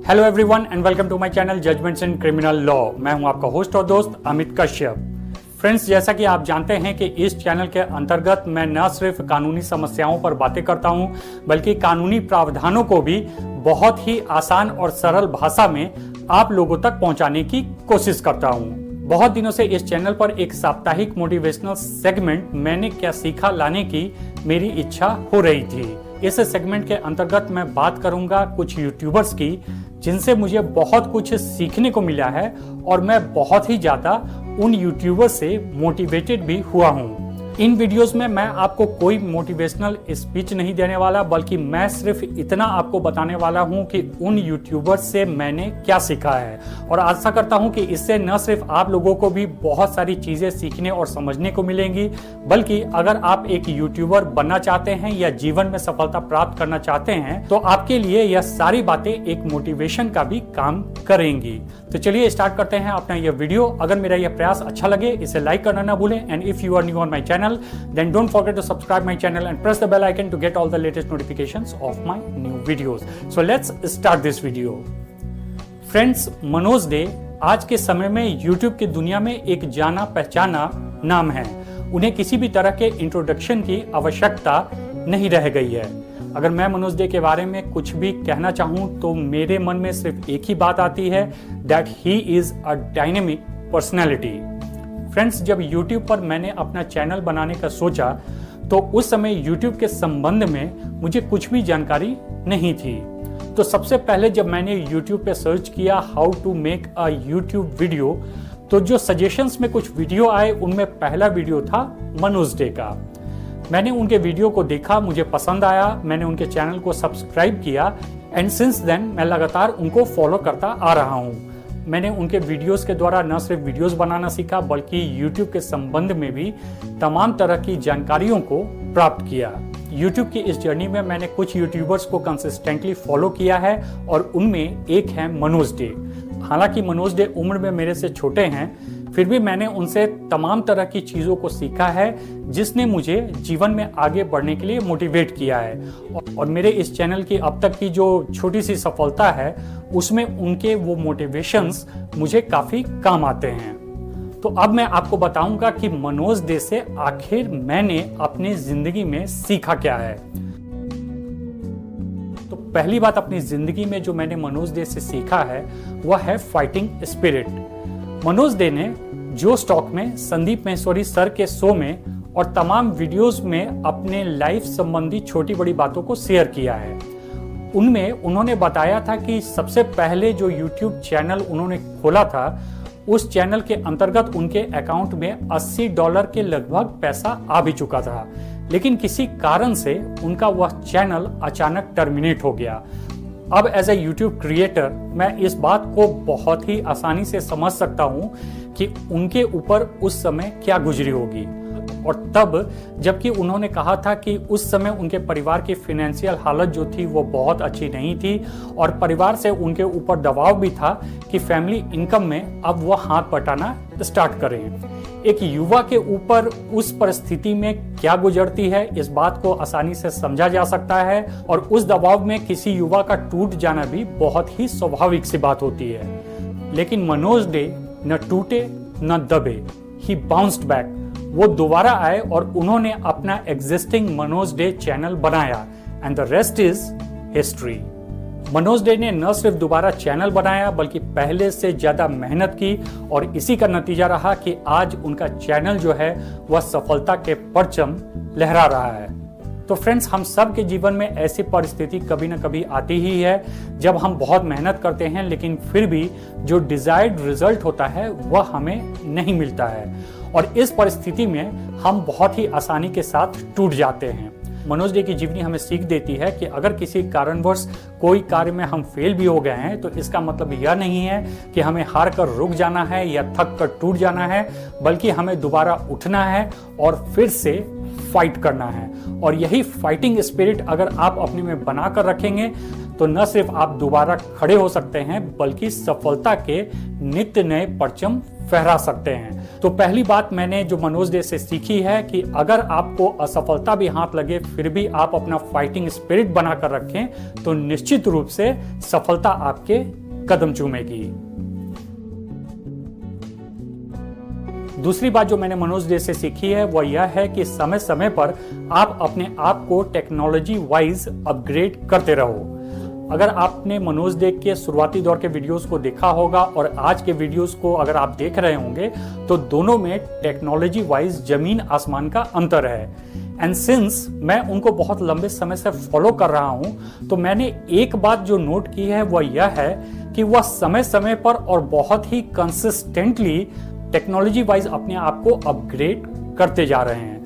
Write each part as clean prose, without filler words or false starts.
Hello everyone and welcome to my channel judgements in criminal law. मैं हूं आपका host और दोस्त अमित कश्यप। फ्रेंड्स, जैसा कि आप जानते हैं कि इस चैनल के अंतर्गत मैं न सिर्फ कानूनी समस्याओं पर बातें करता हूं बल्कि कानूनी प्रावधानों को भी बहुत ही आसान और सरल भाषा में आप लोगों तक पहुंचाने की कोशिश करता हूं। बहुत दिनों से इस चैनल पर एक साप्ताहिक मोटिवेशनल सेगमेंट मैंने क्या सीखा लाने की मेरी इच्छा हो रही थी। इस सेगमेंट के अंतर्गत मैं बात करूंगा कुछ यूट्यूबर्स की जिनसे मुझे बहुत कुछ सीखने को मिला है और मैं बहुत ही ज्यादा उन यूट्यूबर्स से मोटिवेटेड भी हुआ हूं। इन वीडियोस में मैं आपको कोई मोटिवेशनल स्पीच नहीं देने वाला, बल्कि मैं सिर्फ इतना आपको बताने वाला हूं कि उन यूट्यूबर्स से मैंने क्या सीखा है। और आशा करता हूं कि इससे न सिर्फ आप लोगों को भी बहुत सारी चीजें सीखने और समझने को मिलेंगी, बल्कि अगर आप एक यूट्यूबर बनना चाहते हैं या जीवन में सफलता प्राप्त करना चाहते हैं तो आपके लिए यह सारी बातें एक मोटिवेशन का भी काम करेंगी। तो चलिए स्टार्ट करते हैं अपना यह वीडियो। अगर मेरा यह प्रयास अच्छा लगे इसे लाइक करना ना भूलें, and if you are new on my channel then don't forget to subscribe my channel and press the bell icon to get all the latest notifications of my new videos. So let's start this video. Friends, Manoj day आज के समय में YouTube की दुनिया में एक जाना पहचाना नाम है। उन्हें किसी भी तरह के इंट्रोडक्शन की आवश्यकता नहीं रह गई है। अगर मैं मनोज डे के बारे में कुछ भी कहना चाहूं तो मेरे मन में सिर्फ एक ही बात आती है, that he is a dynamic personality. Friends, जब YouTube पर मैंने अपना चैनल बनाने का सोचा तो उस समय YouTube के संबंध में मुझे कुछ भी जानकारी नहीं थी। तो सबसे पहले जब मैंने YouTube पे सर्च किया how to make a YouTube video, तो जो सजेशंस में कुछ वीडियो आए उनमें पहला वीडियो था मनोज डे का। मैंने उनके वीडियो को देखा, मुझे पसंद आया, मैंने उनके चैनल को सब्सक्राइब किया एंड सिंस देन मैं लगातार उनको फॉलो करता आ रहा हूँ। मैंने उनके वीडियोस के द्वारा न सिर्फ वीडियोस बनाना सीखा बल्कि YouTube के संबंध में भी तमाम तरह की जानकारियों को प्राप्त किया। YouTube की इस जर्नी में मैंने कुछ यूट्यूबर्स को कंसिस्टेंटली फॉलो किया है और उनमें एक है मनोज डे। हालांकि मनोज डे उम्र में मेरे से छोटे हैं, फिर भी मैंने उनसे तमाम तरह की चीज़ों को सीखा है जिसने मुझे जीवन में आगे बढ़ने के लिए मोटिवेट किया है। और मेरे इस चैनल की अब तक की जो छोटी सी सफलता है उसमें उनके वो मोटिवेशंस मुझे काफ़ी काम आते हैं। तो अब मैं आपको बताऊंगा कि मनोज डे से आखिर मैंने अपनी ज़िंदगी में सीखा क्या है। तो पहली बात अपनी ज़िंदगी में जो मैंने मनोज डे से सीखा है वह है फाइटिंग स्पिरिट। मनोज डे ने जो स्टॉक में संदीप महेश्वरी सर के शो में और तमाम वीडियोस में अपने लाइफ संबंधी छोटी बड़ी बातों को शेयर किया है। उनमें उन्होंने बताया था कि सबसे पहले जो YouTube चैनल उन्होंने खोला था उस चैनल के अंतर्गत उनके अकाउंट में $80 के लगभग पैसा आ भी चुका था, लेकिन किसी कारण से उनका वह चैनल अचानक टर्मिनेट हो गया। अब एज ए यूट्यूब क्रिएटर मैं इस बात को बहुत ही आसानी से समझ सकता हूं कि उनके ऊपर उस समय क्या गुजरी होगी। और तब जबकि उन्होंने कहा था कि उस समय उनके परिवार की फाइनेंशियल हालत जो थी वो बहुत अच्छी नहीं थी और परिवार से उनके ऊपर दबाव भी था कि फैमिली इनकम में अब वह हाथ बटाना स्टार्ट करें। एक युवा के ऊपर उस परिस्थिति में क्या गुजरती है इस बात को आसानी से समझा जा सकता है और उस दबाव में किसी युवा का टूट जाना भी बहुत ही स्वाभाविक सी बात होती है। लेकिन मनोज डे न टूटे न दबे, ही बाउंस्ड बैक। वो दोबारा आए और उन्होंने अपना एग्जिस्टिंग मनोज डे चैनल बनाया and the rest is history. Manoj day ने न सिर्फ दोबारा चैनल बनाया बल्कि पहले से ज्यादा मेहनत की और इसी का नतीजा रहा कि आज उनका चैनल जो है वह सफलता के परचम लहरा रहा है। तो फ्रेंड्स, हम सब के जीवन में ऐसी परिस्थिति कभी ना कभी आती ही है जब हम बहुत मेहनत करते हैं लेकिन फिर भी जो डिजायर्ड रिजल्ट होता है वह हमें नहीं मिलता है और इस परिस्थिति में हम बहुत ही आसानी के साथ टूट जाते हैं। मनोज डे की जीवनी हमें सीख देती है कि अगर किसी कारणवश कोई कार्य में हम फेल भी हो गए हैं तो इसका मतलब यह नहीं है कि हमें हार कर रुक जाना है या थक कर टूट जाना है, बल्कि हमें दोबारा उठना है और फिर से फाइट करना है। और यही फाइटिंग स्पिरिट अगर आप अपने में बना कर रखेंगे तो न सिर्फ आप दोबारा खड़े हो सकते हैं बल्कि सफलता के नित्य नए परचम फहरा सकते हैं। तो पहली बात मैंने जो मनोज डे से सीखी है कि अगर आपको असफलता भी हाथ लगे फिर भी आप अपना फाइटिंग स्पिरिट बनाकर रखें तो निश्चित रूप से सफलता आपके कदम चूमेगी। दूसरी बात जो मैंने मनोज डे से सीखी है वह यह है कि समय समय पर आप अपने आप को टेक्नोलॉजी वाइज अपग्रेड करते रहो। अगर आपने मनोज डे के शुरुआती दौर के वीडियोस को देखा होगा और आज के वीडियोस को अगर आप देख रहे होंगे तो दोनों में टेक्नोलॉजी वाइज जमीन आसमान का अंतर है। एंड सिंस मैं उनको बहुत लंबे समय से फॉलो कर रहा हूं तो मैंने एक बात जो नोट की है वह यह है कि वह समय समय पर और बहुत ही कंसिस्टेंटली टेक्नोलॉजी वाइज अपने आप को अपग्रेड करते जा रहे हैं।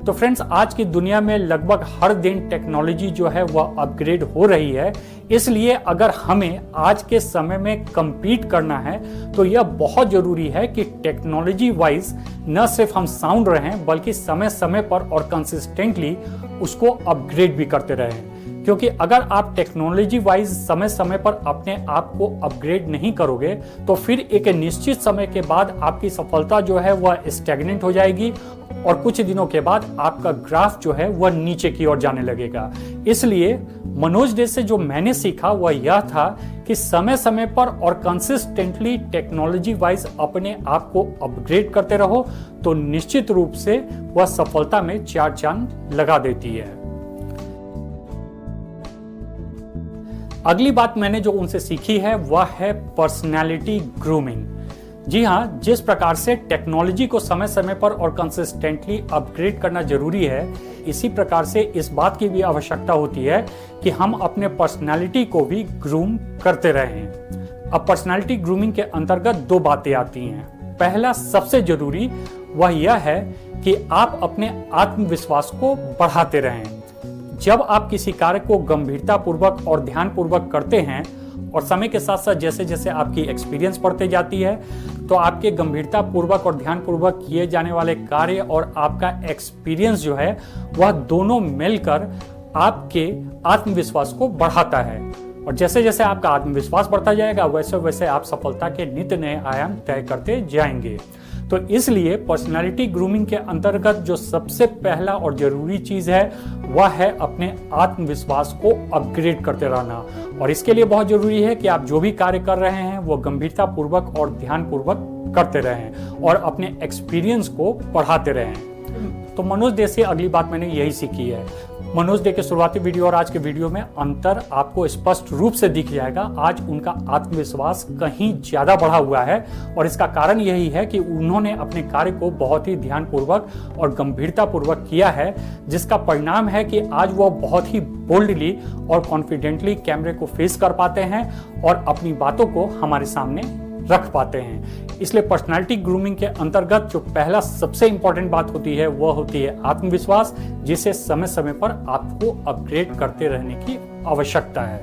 तो फ्रेंड्स, आज की दुनिया में लगभग हर दिन टेक्नोलॉजी जो है वह अपग्रेड हो रही है, इसलिए अगर हमें आज के समय में compete करना है तो यह बहुत जरूरी है कि टेक्नोलॉजी वाइज न सिर्फ हम साउंड रहें बल्कि समय समय पर और कंसिस्टेंटली उसको अपग्रेड भी करते रहें। क्योंकि अगर आप टेक्नोलॉजी वाइज समय समय पर अपने आप को अपग्रेड नहीं करोगे तो फिर एक निश्चित समय के बाद आपकी सफलता जो है वह स्टैग्नेंट हो जाएगी और कुछ दिनों के बाद आपका ग्राफ जो है वह नीचे की ओर जाने लगेगा। इसलिए मनोज डे से जो मैंने सीखा वह यह था कि समय समय पर और कंसिस्टेंटली टेक्नोलॉजी वाइज अपने आप को अपग्रेड करते रहो तो निश्चित रूप से वह सफलता में चार चांद लगा देती है। अगली बात मैंने जो उनसे सीखी है वह है पर्सनैलिटी ग्रूमिंग। जी हाँ, जिस प्रकार से टेक्नोलॉजी को समय समय पर और कंसिस्टेंटली अपग्रेड करना जरूरी है, इसी प्रकार से इस बात की भी आवश्यकता होती है कि हम अपने पर्सनैलिटी को भी ग्रूम करते रहें। अब पर्सनैलिटी ग्रूमिंग के अंतर्गत दो बातें आती हैं। पहला सबसे जरूरी वह यह है कि आप अपने आत्मविश्वास को बढ़ाते रहें। जब आप किसी कार्य को गंभीरता पूर्वक और ध्यान पूर्वक करते हैं और समय के साथ साथ जैसे जैसे आपकी एक्सपीरियंस बढ़ते जाती है तो आपके गंभीरता पूर्वक और ध्यान पूर्वक किए जाने वाले कार्य और आपका एक्सपीरियंस जो है वह दोनों मिलकर आपके आत्मविश्वास को बढ़ाता है। और जैसे जैसे आपका आत्मविश्वास बढ़ता जाएगा वैसे वैसे आप सफलता के नित्य नए आयाम तय करते जाएंगे। तो इसलिए पर्सनालिटी ग्रूमिंग के अंतर्गत जो सबसे पहला और जरूरी चीज है वह है अपने आत्मविश्वास को अपग्रेड करते रहना। और इसके लिए बहुत जरूरी है कि आप जो भी कार्य कर रहे हैं वो गंभीरता पूर्वक और ध्यान पूर्वक करते रहें और अपने एक्सपीरियंस को बढ़ाते रहें। तो मनोज डे से अगली बात मैंने यही सीखी है। मनोज डे के शुरुआती वीडियो और आज के वीडियो में अंतर आपको स्पष्ट रूप से दिख जाएगा। आज उनका आत्मविश्वास कहीं ज्यादा बढ़ा हुआ है और इसका कारण यही है कि उन्होंने अपने कार्य को बहुत ही ध्यानपूर्वक और गंभीरता पूर्वक किया है, जिसका परिणाम है कि आज वो बहुत ही बोल्डली और कॉन्फिडेंटली कैमरे को फेस कर पाते हैं और अपनी बातों को हमारे सामने रख पाते हैं। इसलिए पर्सनालिटी ग्रूमिंग के अंतर्गत जो पहला सबसे इंपॉर्टेंट बात होती है वह होती है आत्मविश्वास, जिसे समय समय पर आपको अपग्रेड करते रहने की आवश्यकता है।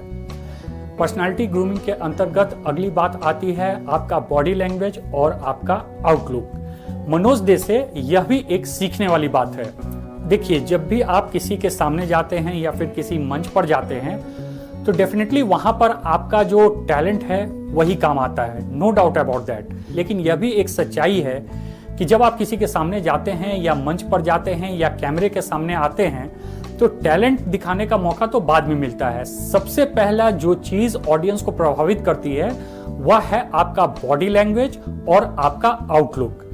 पर्सनालिटी ग्रूमिंग के अंतर्गत अगली बात आती है आपका बॉडी लैंग्वेज और आपका आउटलुक। मनोज डे से यह भी एक सीखने वाली बात है। देखिए, जब भी आप किसी के सामने जाते हैं या फिर किसी मंच पर जाते हैं तो डेफिनेटली वहां पर आपका जो टैलेंट है वही काम आता है, नो डाउट अबाउट दैट। लेकिन यह भी एक सच्चाई है कि जब आप किसी के सामने जाते हैं या मंच पर जाते हैं या कैमरे के सामने आते हैं तो टैलेंट दिखाने का मौका तो बाद में मिलता है। सबसे पहला जो चीज ऑडियंस को प्रभावित करती है वह है आपका बॉडी लैंग्वेज और आपका आउटलुक।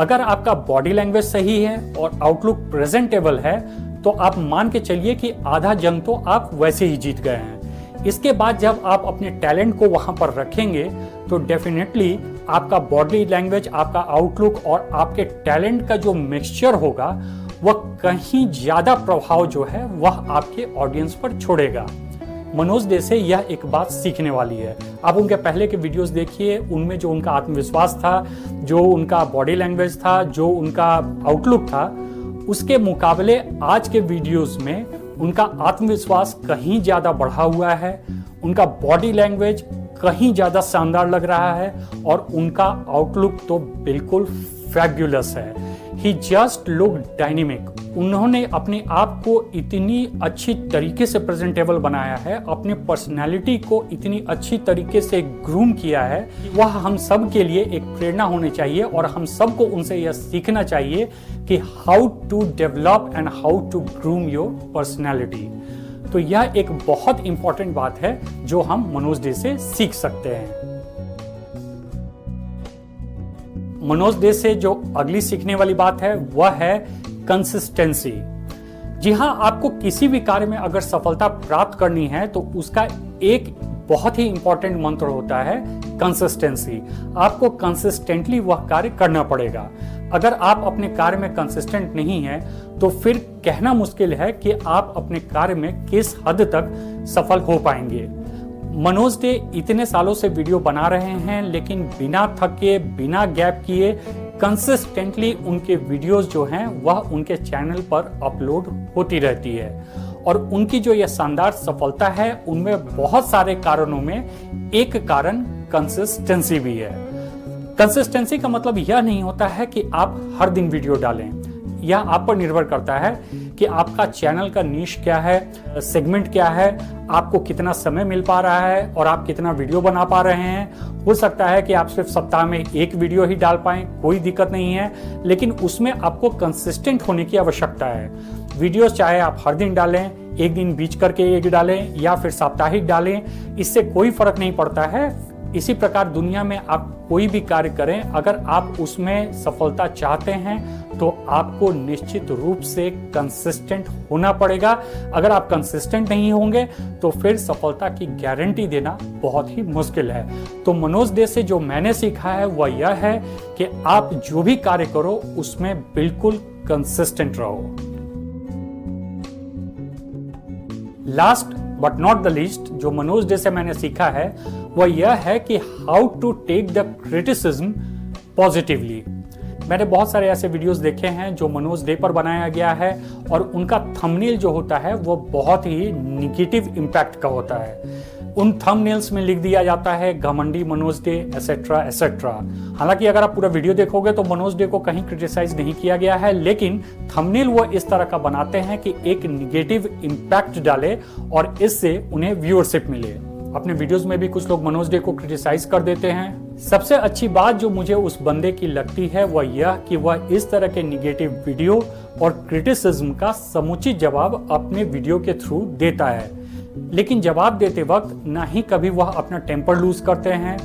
अगर आपका बॉडी लैंग्वेज सही है और आउटलुक प्रेजेंटेबल है तो आप मान के चलिए कि आधा जंग तो आप वैसे ही जीत गए हैं। इसके बाद जब आप अपने टैलेंट को वहां पर रखेंगे तो डेफिनेटली आपका बॉडी लैंग्वेज, आपका आउटलुक और आपके टैलेंट का जो मिक्सचर होगा वह कहीं ज्यादा प्रभाव जो है वह आपके ऑडियंस पर छोड़ेगा। मनोज डे से यह एक बात सीखने वाली है। आप उनके पहले के वीडियोस देखिए, उनमें जो उनका आत्मविश्वास था, जो उनका बॉडी लैंग्वेज था, जो उनका आउटलुक था, उसके मुकाबले आज के वीडियोस में उनका आत्मविश्वास कहीं ज्यादा बढ़ा हुआ है, उनका बॉडी लैंग्वेज कहीं ज्यादा शानदार लग रहा है और उनका आउटलुक तो बिल्कुल फैब्युलस है। ही जस्ट लुक डायनेमिक। उन्होंने अपने आप को इतनी अच्छी तरीके से प्रेजेंटेबल बनाया है, अपनी पर्सनैलिटी को इतनी अच्छी तरीके से ग्रूम किया है, वह हम सब के लिए एक प्रेरणा होनी चाहिए और हम सबको उनसे यह सीखना चाहिए कि how to develop and how to groom your personality. तो यह एक बहुत इंपॉर्टेंट बात है जो हम मनोज डे से सीख सकते हैं। मनोज डे से जो अगली सीखने वाली बात है वह है कंसिस्टेंसी। जी हाँ, आपको किसी भी कार्य में अगर सफलता प्राप्त करनी है तो उसका एक बहुत ही इंपॉर्टेंट मंत्र होता है कंसिस्टेंसी। आपको कंसिस्टेंटली वह कार्य करना पड़ेगा। अगर आप अपने कार्य में कंसिस्टेंट नहीं है तो फिर कहना मुश्किल है कि आप अपने कार्य में किस हद तक सफल हो पाएंगे। मनोज डे इतने सालों से वीडियो बना रहे हैं, लेकिन बिना थके, बिना गैप किए कंसिस्टेंटली उनके वीडियोस जो हैं वह उनके चैनल पर अपलोड होती रहती है। और उनकी जो यह शानदार सफलता है उनमें बहुत सारे कारणों में एक कारण कंसिस्टेंसी भी है। कंसिस्टेंसी का मतलब यह नहीं होता है कि आप हर दिन वीडियो डालें। यह आप पर निर्भर करता है कि आपका चैनल का नीश क्या है, सेगमेंट क्या है, आपको कितना समय मिल पा रहा है और आप कितना वीडियो बना पा रहे हैं। हो सकता है कि आप सिर्फ सप्ताह में एक वीडियो ही डाल पाएं, कोई दिक्कत नहीं है, लेकिन उसमें आपको कंसिस्टेंट होने की आवश्यकता है। वीडियोस चाहे आप हर दिन डालें, एक दिन बीच करके एक डालें या फिर साप्ताहिक डालें, इससे कोई फर्क नहीं पड़ता है। इसी प्रकार दुनिया में आप कोई भी कार्य करें, अगर आप उसमें सफलता चाहते हैं तो आपको निश्चित रूप से कंसिस्टेंट होना पड़ेगा। अगर आप कंसिस्टेंट नहीं होंगे तो फिर सफलता की गारंटी देना बहुत ही मुश्किल है। तो मनोज डे से जो मैंने सीखा है वह यह है कि आप जो भी कार्य करो उसमें बिल्कुल कंसिस्टेंट रहो। Last but not the least जो मनोज डे से मैंने सीखा है वह यह है कि how to take the criticism positively. मैंने बहुत सारे ऐसे वीडियोस देखे हैं जो मनोज डे पर बनाया गया है और उनका थंबनेल जो होता है वो बहुत ही निगेटिव इम्पैक्ट का होता है। उन थंबनेल्स में लिख दिया जाता है घमंडी मनोज डे एसेट्रा एसेट्रा। हालांकि अगर आप पूरा वीडियो देखोगे तो मनोज डे को कहीं क्रिटिसाइज नहीं किया गया है, लेकिन थंबनेल वो इस तरह का बनाते हैं कि एक निगेटिव इम्पैक्ट डाले और इससे उन्हें व्यूअरशिप मिले। अपने वीडियोस में भी कुछ लोग मनोज डे को क्रिटिसाइज कर देते हैं। सबसे अच्छी बात जो मुझे उस बंदे की लगती है वह यह कि वह इस तरह के निगेटिव वीडियो और क्रिटिसिज्म का समुचित जवाब अपने वीडियो के थ्रू देता है। लेकिन जवाब देते वक्त ना ही कभी वह अपना टेम्पर लूज करते हैं,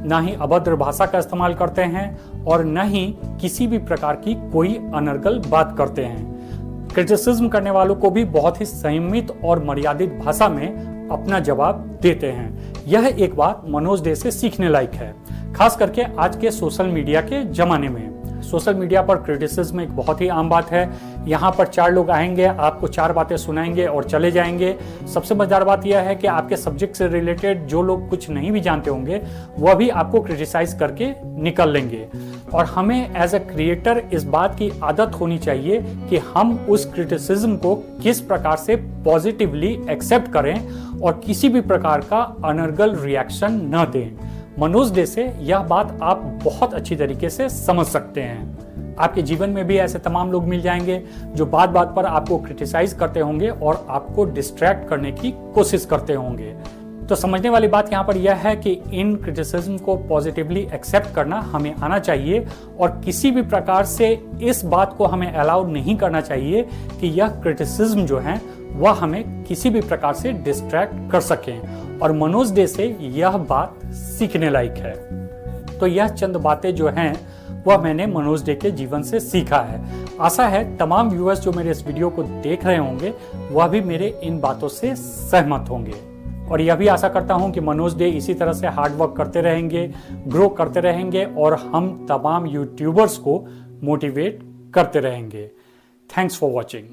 ना ही अभद्र भाषा का इस्तेमाल करते हैं और न ही किसी भी प्रकार की कोई अनर्गल बात करते हैं। क्रिटिसिज्म करने वालों को भी बहुत ही संयमित और मर्यादित भाषा में अपना जवाब देते हैं। यह एक बात मनोज डे से सीखने लायक है, खास करके आज के सोशल मीडिया के जमाने में। सोशल मीडिया पर क्रिटिसिज्म एक बहुत ही आम बात है। यहाँ पर 4 लोग आएंगे, आपको 4 बातें सुनाएंगे और चले जाएंगे। सबसे मजेदार बात यह है कि आपके सब्जेक्ट से रिलेटेड जो लोग कुछ नहीं भी जानते होंगे वह भी आपको क्रिटिसाइज करके निकल लेंगे। और हमें एज ए क्रिएटर इस बात की आदत होनी चाहिए कि हम उस क्रिटिसिज्म को किस प्रकार से पॉजिटिवली एक्सेप्ट करें और किसी भी प्रकार का अनर्गल रिएक्शन न दें। मनोज डे से यह बात आप बहुत अच्छी तरीके से समझ सकते हैं। आपके जीवन में भी ऐसे तमाम लोग मिल जाएंगे जो बात बात पर आपको क्रिटिसाइज करते होंगे और आपको डिस्ट्रैक्ट करने की कोशिश करते होंगे। तो समझने वाली बात यहाँ पर यह है कि इन क्रिटिसिज्म को पॉजिटिवली एक्सेप्ट करना हमें आना चाहिए और किसी भी प्रकार से इस बात को हमें अलाउ नहीं करना चाहिए कि यह क्रिटिसिज्म जो है वह हमें किसी भी प्रकार से डिस्ट्रैक्ट कर सकें। और मनोज डे से यह बात सीखने लायक है। तो यह चंद बातें जो हैं वह मैंने मनोज डे के जीवन से सीखा है। आशा है तमाम व्यूअर्स जो मेरे इस वीडियो को देख रहे होंगे वह भी मेरे इन बातों से सहमत होंगे। और यह भी आशा करता हूं कि मनोज डे इसी तरह से हार्ड वर्क करते रहेंगे, ग्रो करते रहेंगे और हम तमाम यूट्यूबर्स को मोटिवेट करते रहेंगे। Thanks for watching.